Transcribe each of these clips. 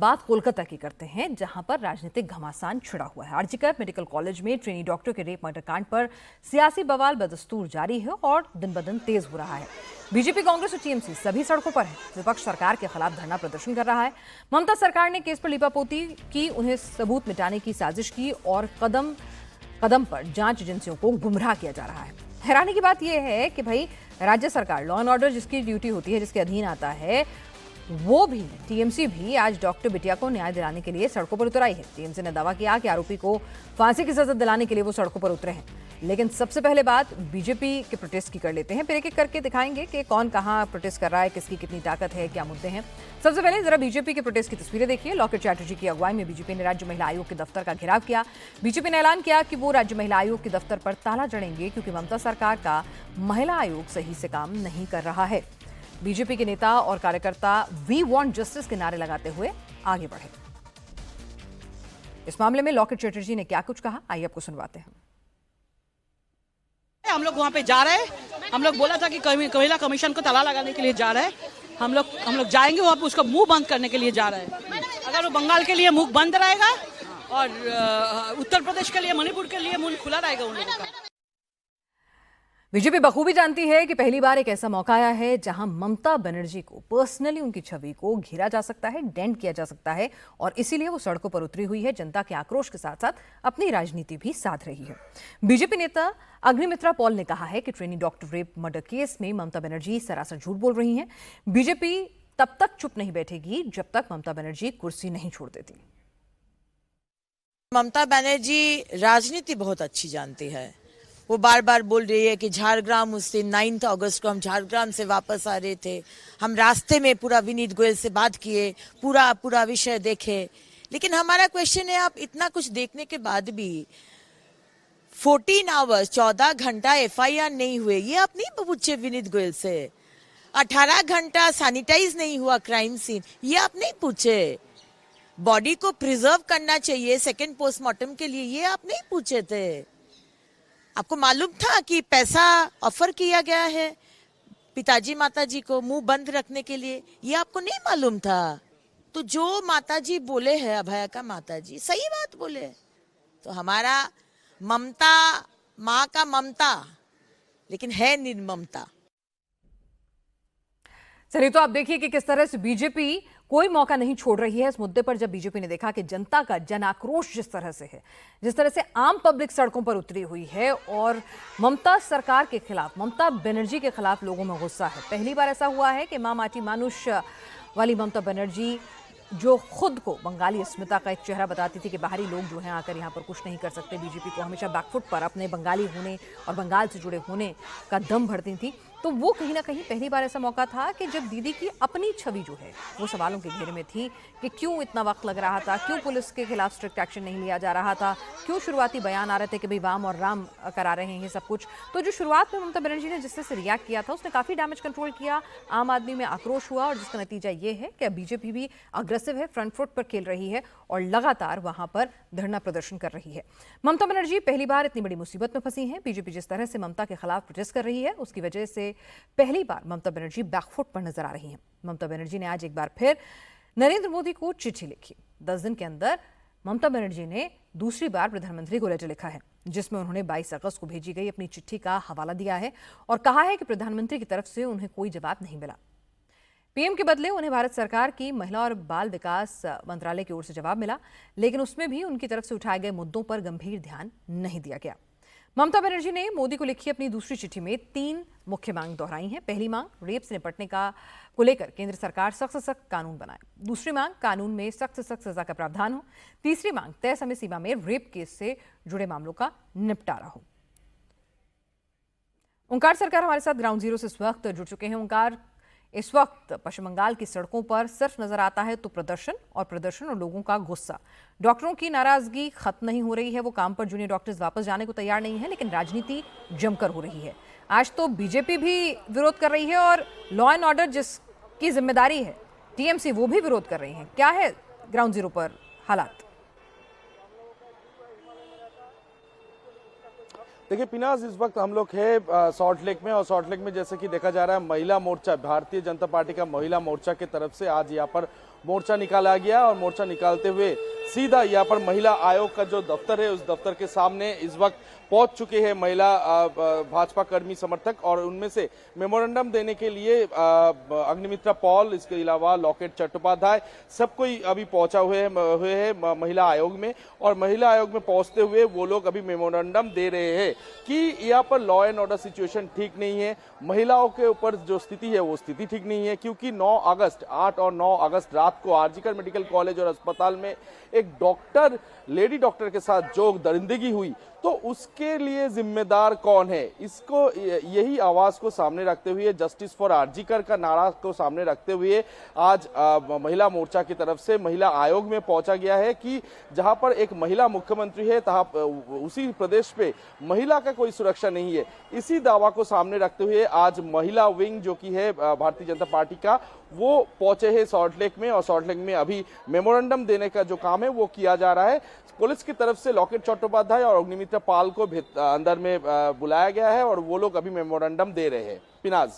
बात कोलकाता की करते हैं, जहां पर राजनीतिक घमासान छिड़ा हुआ है। आरजीकर मेडिकल कॉलेज में ट्रेनी डॉक्टर के रेप मर्डर कांड पर सियासी बवाल बदस्तूर जारी है और दिन ब दिन तेज हो रहा है। बीजेपी, कांग्रेस और टीएमसी सभी सड़कों पर है। विपक्ष सरकार के खिलाफ धरना प्रदर्शन कर रहा है। ममता सरकार ने केस पर लीपापोती की, उन्हें सबूत मिटाने की साजिश की और कदम कदम पर जांच एजेंसियों को गुमराह किया जा रहा है। हैरानी की बात यह है कि भाई राज्य सरकार, लॉ एंड ऑर्डर जिसकी ड्यूटी होती है, जिसके अधीन आता है, वो भी, टीएमसी भी आज डॉक्टर बिटिया को न्याय दिलाने के लिए सड़कों पर उतर आई है। टीएमसी ने दावा किया कि आरोपी को फांसी की सजा दिलाने के लिए वो सड़कों पर उतरे हैं। लेकिन सबसे पहले बात बीजेपी के प्रोटेस्ट की कर लेते हैं, फिर एक एक करके दिखाएंगे कि कौन कहां प्रोटेस्ट कर रहा है, किसकी कितनी ताकत है, क्या मुद्दे हैं। सबसे पहले जरा बीजेपी के प्रोटेस्ट की तस्वीरें देखिए। लॉकेट चैटर्जी की अगुवाई में बीजेपी ने राज्य महिला आयोग के दफ्तर का घेराव किया। बीजेपी ने ऐलान किया कि वो राज्य महिला आयोग के दफ्तर पर ताला जड़ेंगे क्योंकि ममता सरकार का महिला आयोग सही से काम नहीं कर रहा है। बीजेपी के नेता और कार्यकर्ता वी वांट जस्टिस के नारे लगाते हुए आगे बढ़े। इस मामले में लॉकेट चैटर्जी ने क्या कुछ कहा, आइए आपको सुनवाते हैं। हम लोग वहाँ पे जा रहे हैं। हम लोग बोला था कि महिला कमीशन को ताला लगाने के लिए जा रहे हैं। हम लोग जाएंगे वहाँ पे, उसका मुंह बंद करने के लिए जा रहे हैं। अगर वो बंगाल के लिए मुंह बंद रहेगा और उत्तर प्रदेश के लिए, मणिपुर के लिए मुंह खुला रहेगा उन लोगों का। बीजेपी बखूबी जानती है कि पहली बार एक ऐसा मौका आया है जहां ममता बनर्जी को पर्सनली उनकी छवि को घेरा जा सकता है, डेंट किया जा सकता है और इसीलिए वो सड़कों पर उतरी हुई है। जनता के आक्रोश के साथ साथ अपनी राजनीति भी साध रही है। बीजेपी नेता अग्निमित्रा पॉल ने कहा है कि trainee doctor rape murder case में ममता बनर्जी सरासर झूठ बोल रही हैं। बीजेपी तब तक चुप नहीं बैठेगी जब तक ममता बनर्जी कुर्सी नहीं छोड़ देती। ममता बनर्जी राजनीति बहुत अच्छी जानती है। वो बार बार बोल रही है कि झारग्राम, उस दिन 9 अगस्त को हम झारग्राम से वापस आ रहे थे, हम रास्ते में पूरा विनीत गोयल से बात किए, पूरा विषय देखे। लेकिन हमारा क्वेश्चन है, आप इतना कुछ देखने के बाद भी 14 आवर्स 14 घंटा एफआईआर नहीं हुए, ये आप नहीं पूछे विनीत गोयल से। 18 घंटा सैनिटाइज नहीं हुआ क्राइम सीन, ये आप नहीं पूछे। बॉडी को प्रिजर्व करना चाहिए सेकेंड पोस्टमार्टम के लिए, ये आप नहीं पूछे थे। आपको मालूम था कि पैसा ऑफर किया गया है पिताजी माताजी को मुंह बंद रखने के लिए, ये आपको नहीं मालूम था। तो जो माताजी बोले हैं, अभया का माताजी सही बात बोले। तो हमारा ममता, माँ का ममता, लेकिन है निर्ममता। चलिए, तो आप देखिए कि किस तरह से बीजेपी कोई मौका नहीं छोड़ रही है इस मुद्दे पर। जब बीजेपी ने देखा कि जनता का जन आक्रोश जिस तरह से है, जिस तरह से आम पब्लिक सड़कों पर उतरी हुई है और ममता सरकार के खिलाफ, ममता बनर्जी के खिलाफ लोगों में गुस्सा है। पहली बार ऐसा हुआ है कि मां माटी मानुष वाली ममता बनर्जी, जो खुद को बंगाली अस्मिता का एक चेहरा बताती थी कि बाहरी लोग जो हैं आकर यहाँ पर कुछ नहीं कर सकते, बीजेपी को हमेशा बैकफुट पर अपने बंगाली होने और बंगाल से जुड़े होने का दम भरती थी। तो वो कहीं ना कहीं पहली बार ऐसा मौका था कि जब दीदी की अपनी छवि जो है वो सवालों के घेरे में थी कि क्यों इतना वक्त लग रहा था, क्यों पुलिस के खिलाफ स्ट्रिक्ट एक्शन नहीं लिया जा रहा था, क्यों शुरुआती बयान आ रहे थे कि भाई वाम और राम करा रहे हैं ये सब कुछ। तो जो शुरुआत में ममता बनर्जी ने जिस तरह से रिएक्ट किया था, उसने काफ़ी डैमेज कंट्रोल किया, आम आदमी में आक्रोश हुआ और जिसका नतीजा ये है कि बीजेपी भी अग्रेसिव है, फ्रंट फुट पर खेल रही है और लगातार वहां पर धरना प्रदर्शन कर रही है। ममता बनर्जी पहली बार इतनी बड़ी मुसीबत में फंसी हैं। बीजेपी जिस तरह से ममता के खिलाफ प्रोटेस्ट कर रही है, उसकी वजह से पहली बार ममता बनर्जी बैकफुट पर नजर आ रही हैं। ममता बनर्जी ने आज एक बार फिर नरेंद्र मोदी को चिट्ठी लिखी। 10 दिन के अंदर ममता बनर्जी ने दूसरी बार प्रधानमंत्री को लेटर लिखा है, जिसमें उन्होंने 22 अगस्त को भेजी गई अपनी चिट्ठी का हवाला दिया है और कहा है कि प्रधानमंत्री की तरफ से उन्हें कोई जवाब नहीं मिला। पीएम के बदले उन्हें भारत सरकार की महिला और बाल विकास मंत्रालय की ओर से जवाब मिला, लेकिन उसमें भी उनकी तरफ से उठाए गए मुद्दों पर गंभीर ध्यान नहीं दिया गया। ममता बनर्जी ने मोदी को लिखी अपनी दूसरी चिट्ठी में 3 मुख्य मांग दोहराई हैं। पहली मांग, रेप से निपटने को लेकर केंद्र सरकार सख्त से सख्त कानून बनाए। दूसरी मांग, कानून में सख्त से सख्त सजा का प्रावधान हो। तीसरी मांग, तय समय सीमा में रेप केस से जुड़े मामलों का निपटारा हो। ओंकार सरकार हमारे साथ ग्राउंड जीरो से इस वक्त जुड़ चुके हैं। ओंकार, इस वक्त पश्चिम बंगाल की सड़कों पर सिर्फ नजर आता है तो प्रदर्शन और लोगों का गुस्सा। डॉक्टरों की नाराजगी खत्म नहीं हो रही है, वो काम पर जूनियर डॉक्टर्स वापस जाने को तैयार नहीं है, लेकिन राजनीति जमकर हो रही है। आज तो बीजेपी भी विरोध कर रही है और लॉ एंड ऑर्डर जिसकी जिम्मेदारी है टीएमसी, वो भी विरोध कर रही है। क्या है ग्राउंड जीरो पर हालात? देखिए पिनाज, इस वक्त हम लोग है सॉल्ट लेक में और सॉल्ट लेक में जैसे कि देखा जा रहा है महिला मोर्चा, भारतीय जनता पार्टी का महिला मोर्चा की तरफ से आज यहाँ पर मोर्चा निकाला गया और मोर्चा निकालते हुए सीधा यहाँ पर महिला आयोग का जो दफ्तर है उस दफ्तर के सामने इस वक्त पहुंच चुके हैं महिला भाजपा कर्मी समर्थक, और उनमें से मेमोरेंडम देने के लिए अग्निमित्रा पॉल, इसके अलावा लॉकेट चट्टोपाध्याय, सब कोई अभी पहुंचा हुए हैं महिला आयोग में। और महिला आयोग में पहुंचते हुए वो लोग अभी मेमोरेंडम दे रहे हैं कि यहाँ पर लॉ एंड ऑर्डर सिचुएशन ठीक नहीं है, महिलाओं के ऊपर जो स्थिति है वो स्थिति ठीक नहीं है, क्योंकि 8 और 9 अगस्त रात को आरजीकर मेडिकल कॉलेज और अस्पताल में एक डॉक्टर, लेडी डॉक्टर के साथ जो दरिंदगी हुई, तो उसके लिए जिम्मेदार कौन है, इसको यही आवाज को सामने रखते हुए, जस्टिस फॉर आरजीकर का नारा को सामने रखते हुए आज महिला मोर्चा की तरफ से महिला आयोग में पहुंचा गया है कि जहां पर एक महिला मुख्यमंत्री है उसी प्रदेश पे महिला का कोई सुरक्षा नहीं है। इसी दावा को सामने रखते हुए आज महिला विंग जो कि है भारतीय जनता पार्टी का, वो पहुंचे हैं सॉल्ट लेक में, और सॉल्ट लेक में अभी मेमोरेंडम देने का जो काम है वो किया जा रहा है। पुलिस की तरफ से लॉकेट चट्टोपाध्याय और अग्निमित्रा पाल को अंदर में बुलाया गया है और वो लोग अभी मेमोरेंडम दे रहे हैं। पिनाज।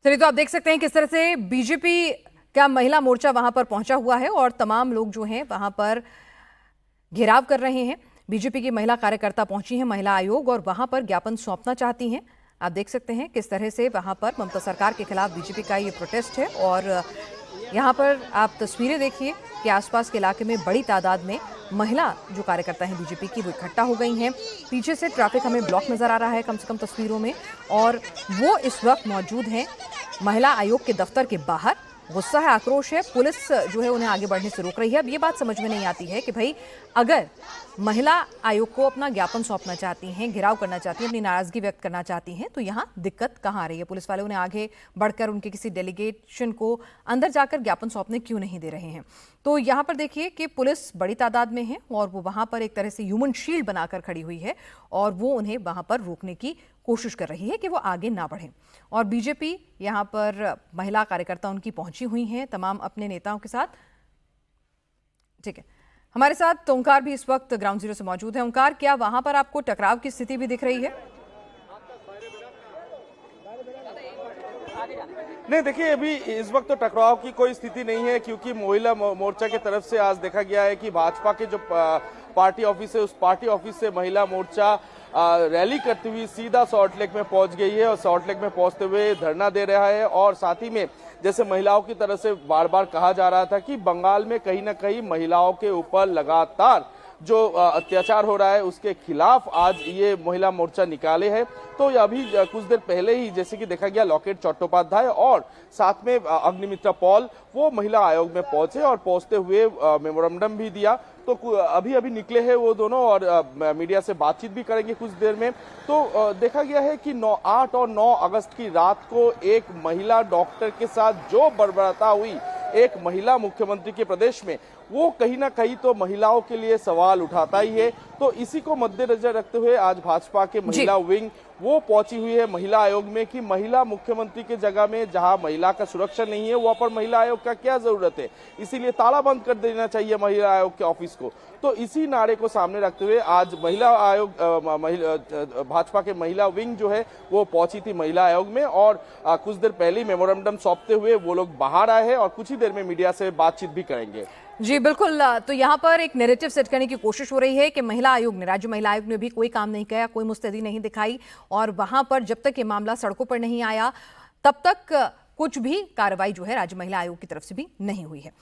चलिए, तो आप देख सकते हैं किस तरह से बीजेपी का महिला मोर्चा वहां पर पहुंचा हुआ है और तमाम लोग जो हैं वहां पर घेराव कर रहे हैं। बीजेपी की महिला कार्यकर्ता पहुंची हैं महिला आयोग और वहां पर ज्ञापन सौंपना चाहती हैं। आप देख सकते हैं किस तरह से वहां पर ममता सरकार के खिलाफ बीजेपी का ये प्रोटेस्ट है। और यहां पर आप तस्वीरें देखिए कि आसपास के इलाके में बड़ी तादाद में महिला जो कार्यकर्ता हैं बीजेपी की वो इकट्ठा हो गई हैं। पीछे से ट्रैफिक हमें ब्लॉक नजर आ रहा है कम से कम तस्वीरों में, और वो इस वक्त मौजूद हैं महिला आयोग के दफ्तर के बाहर। गुस्सा है, आक्रोश है, पुलिस जो है उन्हें आगे बढ़ने से रोक रही है। अब ये बात समझ में नहीं आती है कि भाई अगर महिला आयोग को अपना ज्ञापन सौंपना चाहती हैं, घेराव करना चाहती हैं, अपनी नाराजगी व्यक्त करना चाहती हैं, तो यहाँ दिक्कत कहाँ आ रही है? पुलिस वाले उन्हें आगे बढ़कर उनके किसी डेलीगेशन को अंदर जाकर ज्ञापन सौंपने क्यों नहीं दे रहे हैं? तो यहाँ पर देखिए कि पुलिस बड़ी तादाद में है और वो वहाँ पर एक तरह से ह्यूमन शील्ड बनाकर खड़ी हुई है और वो उन्हें वहाँ पर रोकने की कोशिश कर रही है कि वो आगे ना बढ़ें। और बीजेपी यहाँ पर महिला कार्यकर्ता उनकी पहुंची हुई हैं तमाम अपने नेताओं के साथ। ठीक है, हमारे साथ ओंकार भी इस वक्त ग्राउंड जीरो से मौजूद है। ओंकार, क्या वहां पर आपको टकराव की स्थिति भी दिख रही है? नहीं, देखिए अभी इस वक्त तो टकराव की कोई स्थिति नहीं है, क्योंकि महिला मोर्चा की तरफ से आज देखा गया है कि भाजपा के जो पार्टी ऑफिस है उस पार्टी ऑफिस से महिला मोर्चा रैली करती हुई सीधा सॉल्ट लेक में पहुंच गई है और सॉल्ट लेक में पहुंचते हुए धरना दे रहा है। और साथ ही में जैसे महिलाओं की तरफ से बार बार कहा जा रहा था कि बंगाल में कहीं ना कहीं महिलाओं के ऊपर लगातार जो अत्याचार हो रहा है उसके खिलाफ आज ये महिला मोर्चा निकाले हैं। तो अभी कुछ देर पहले ही जैसे कि देखा गया लॉकेट चट्टोपाध्याय और साथ में अग्निमित्रा पॉल वो महिला आयोग में पहुंचे और पहुंचते हुए मेमोरेंडम भी दिया। तो अभी अभी निकले हैं वो दोनों और मीडिया से बातचीत भी करेंगे कुछ देर में। तो देखा गया है कि 8 और 9 अगस्त की रात को एक महिला डॉक्टर के साथ जो बर्बरता हुई एक महिला मुख्यमंत्री के प्रदेश में, वो कहीं ना कहीं तो महिलाओं के लिए सवाल उठाता ही है। तो इसी को मद्देनजर रखते हुए आज भाजपा के महिला विंग वो पहुंची हुई है महिला आयोग में कि महिला मुख्यमंत्री की जगह में जहां महिला का सुरक्षा नहीं है वहां पर महिला आयोग का क्या जरूरत है, इसीलिए ताला बंद कर देना चाहिए महिला आयोग के ऑफिस को। तो इसी नारे को सामने रखते हुए आज महिला आयोग भाजपा के महिला विंग जो है वो पहुंची थी महिला आयोग में और कुछ देर पहले ही मेमोरेंडम सौंपते हुए वो लोग बाहर आए हैं और कुछ ही देर में मीडिया से बातचीत भी करेंगे। जी बिल्कुल, तो यहाँ पर एक नैरेटिव सेट करने की कोशिश हो रही है कि महिला आयोग ने, राज्य महिला आयोग ने भी कोई काम नहीं किया, कोई मुस्तैदी नहीं दिखाई और वहां पर जब तक ये मामला सड़कों पर नहीं आया तब तक कुछ भी कार्रवाई जो है राज्य महिला आयोग की तरफ से भी नहीं हुई है।